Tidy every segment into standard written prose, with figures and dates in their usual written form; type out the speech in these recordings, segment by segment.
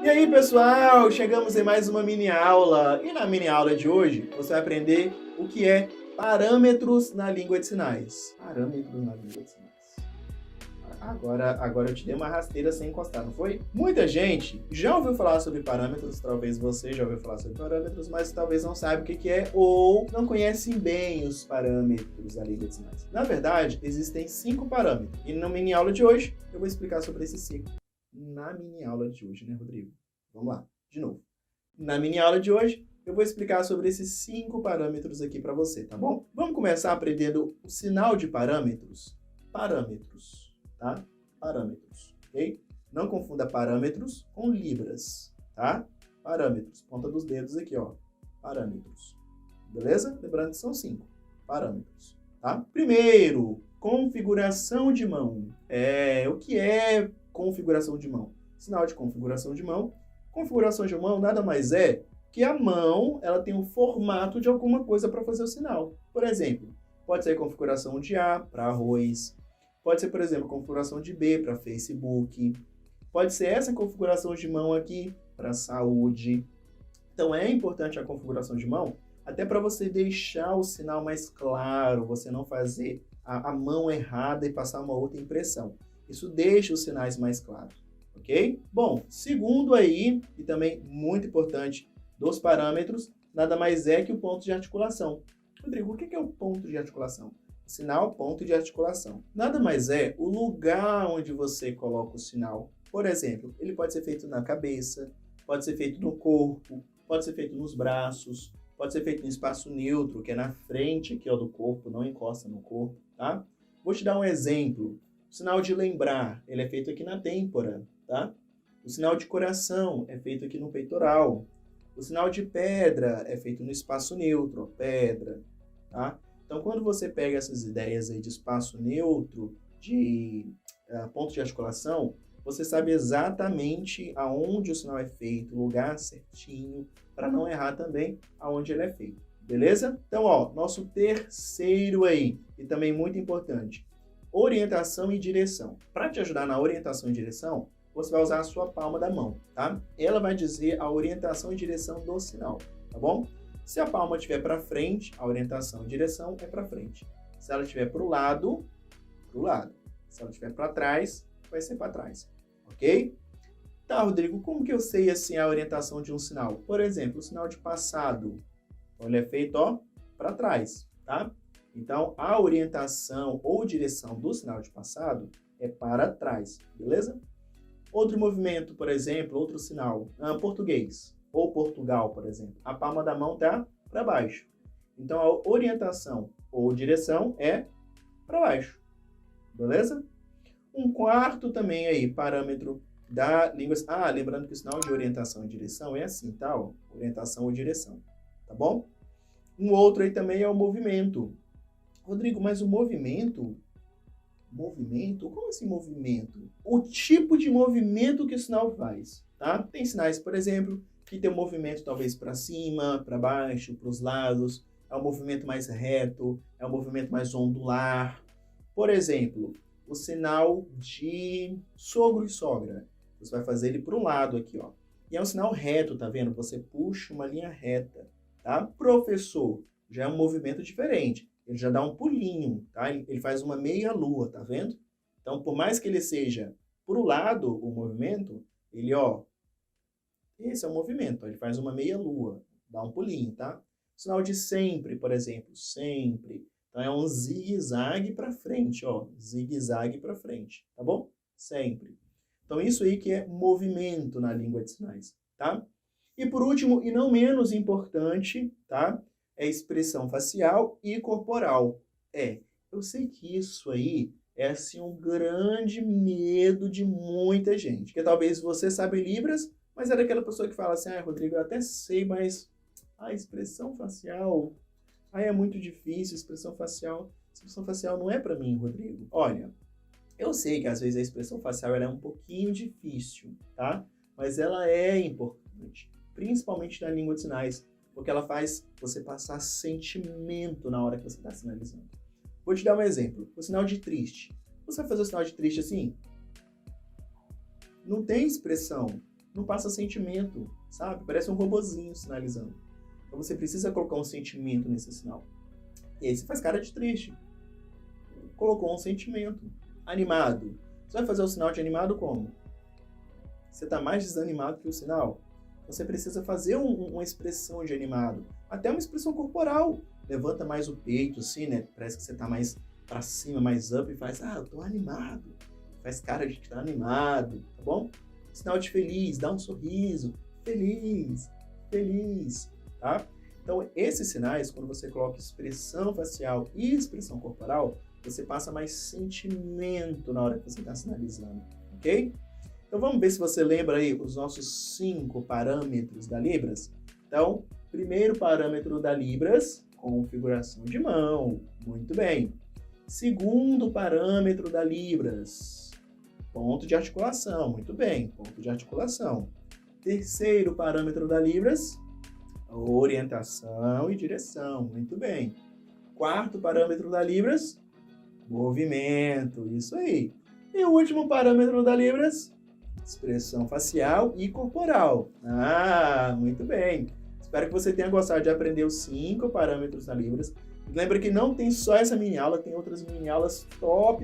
E aí, pessoal, chegamos em mais uma mini aula. E na mini aula de hoje, você vai aprender o que é parâmetros na língua de sinais. Parâmetros na língua de sinais. Agora eu te dei uma rasteira sem encostar, não foi? Muita gente já ouviu falar sobre parâmetros, talvez você já ouviu falar sobre parâmetros, mas talvez não saiba o que é ou não conhecem bem os parâmetros da língua de sinais. Na verdade, existem 5 parâmetros. E na mini aula de hoje, eu vou explicar sobre esses 5. Na mini aula de hoje, né, Rodrigo? Vamos lá, de novo. Na mini aula de hoje, eu vou explicar sobre esses 5 parâmetros aqui para você, tá bom? Vamos começar aprendendo o sinal de parâmetros. Parâmetros, tá? Parâmetros, ok? Não confunda parâmetros com libras, tá? Parâmetros, ponta dos dedos aqui, ó. Parâmetros, beleza? Lembrando que são 5 parâmetros, tá? Primeiro, configuração de mão. O que é configuração de mão? Sinal de configuração de mão. Configuração de mão nada mais é que a mão ela tem um formato de alguma coisa para fazer o sinal. Por exemplo, pode ser configuração de A para arroz, pode ser, por exemplo, configuração de B para Facebook, pode ser essa configuração de mão aqui para saúde. Então é importante a configuração de mão até para você deixar o sinal mais claro, você não fazer a mão errada e passar uma outra impressão. Isso deixa os sinais mais claros, ok? Bom, segundo aí, e também muito importante, dos parâmetros, nada mais é que o ponto de articulação. Rodrigo, o que é o ponto de articulação? Sinal, ponto de articulação. Nada mais é o lugar onde você coloca o sinal. Por exemplo, ele pode ser feito na cabeça, pode ser feito no corpo, pode ser feito nos braços, pode ser feito em espaço neutro, que é na frente aqui, ó, do corpo, não encosta no corpo, tá? Vou te dar um exemplo. O sinal de lembrar, ele é feito aqui na têmpora, tá? O sinal de coração é feito aqui no peitoral. O sinal de pedra é feito no espaço neutro, ó, pedra, tá? Então, quando você pega essas ideias aí de espaço neutro, de ponto de articulação, você sabe exatamente aonde o sinal é feito, o lugar certinho, para não errar também aonde ele é feito, beleza? Então, ó, nosso terceiro aí, e também muito importante, orientação e direção. Para te ajudar na orientação e direção, você vai usar a sua palma da mão, tá? Ela vai dizer a orientação e direção do sinal, tá bom? Se a palma estiver para frente, a orientação e direção é para frente. Se ela estiver para o lado, para o lado. Se ela estiver para trás, vai ser para trás, ok? Tá, Rodrigo, como que eu sei assim a orientação de um sinal? Por exemplo, o sinal de passado, ele é feito, ó, para trás, tá? Então, a orientação ou direção do sinal de passado é para trás, beleza? Outro movimento, por exemplo, outro sinal, português ou Portugal, por exemplo. A palma da mão está para baixo. Então, a orientação ou direção é para baixo, beleza? Um quarto também aí, parâmetro da língua... lembrando que o sinal de orientação e direção é assim, tá? Ó, orientação ou direção, tá bom? Um outro aí também é o movimento. Rodrigo, mas o movimento? Movimento? Como assim movimento? O tipo de movimento que o sinal faz, tá? Tem sinais, por exemplo, que tem um movimento talvez para cima, para baixo, para os lados. É um movimento mais reto, é um movimento mais ondular. Por exemplo, o sinal de sogro e sogra. Você vai fazer ele para um lado aqui, ó. E é um sinal reto, tá vendo? Você puxa uma linha reta, tá? Professor, já é um movimento diferente. Ele já dá um pulinho, tá? Ele faz uma meia-lua, tá vendo? Então, por mais que ele seja para o lado, o movimento, ele, ó, esse é o movimento, ele faz uma meia-lua, dá um pulinho, tá? Sinal de sempre, por exemplo, sempre. Então, é um zigue-zague para frente, ó, zigue-zague para frente, tá bom? Sempre. Então, isso aí que é movimento na língua de sinais, tá? E por último, e não menos importante, tá? É expressão facial e corporal. Eu sei que isso aí é assim um grande medo de muita gente. Porque talvez você sabe Libras, mas é daquela pessoa que fala assim, Rodrigo, eu até sei, mas a expressão facial, é muito difícil, expressão facial não é para mim, Rodrigo. Olha, eu sei que às vezes a expressão facial ela é um pouquinho difícil, tá? Mas ela é importante, principalmente na língua de sinais, porque ela faz você passar sentimento na hora que você está sinalizando. Vou te dar um exemplo. O sinal de triste. Você vai fazer o sinal de triste assim? Não tem expressão. não passa sentimento, sabe? Parece um robozinho sinalizando. Então você precisa colocar um sentimento nesse sinal. E aí você faz cara de triste. Colocou um sentimento. Animado. Você vai fazer o sinal de animado como? Você está mais desanimado que o sinal? Você precisa fazer uma expressão de animado. Até uma expressão corporal. Levanta mais o peito, assim, né? Parece que você está mais para cima, mais up e faz, eu tô animado. Faz cara de que tá animado, tá bom? Sinal de feliz, dá um sorriso. Feliz, feliz, tá? Então, esses sinais, quando você coloca expressão facial e expressão corporal, você passa mais sentimento na hora que você está sinalizando, ok? Então, vamos ver se você lembra aí os nossos 5 parâmetros da Libras. Então, primeiro parâmetro da Libras, configuração de mão. Muito bem. Segundo parâmetro da Libras, ponto de articulação. Muito bem, ponto de articulação. Terceiro parâmetro da Libras, orientação e direção. Muito bem. Quarto parâmetro da Libras, movimento. Isso aí. E o último parâmetro da Libras, expressão facial e corporal. Muito bem. Espero que você tenha gostado de aprender os 5 parâmetros da Libras. Lembra que não tem só essa mini aula, tem outras mini aulas top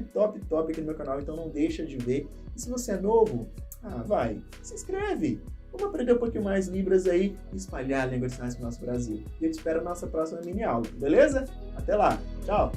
aqui no meu canal, então não deixa de ver. E se você é novo, se inscreve. Vamos aprender um pouquinho mais Libras aí e espalhar a língua de sinais para o nosso Brasil. E eu te espero na nossa próxima mini aula, beleza? Até lá, tchau!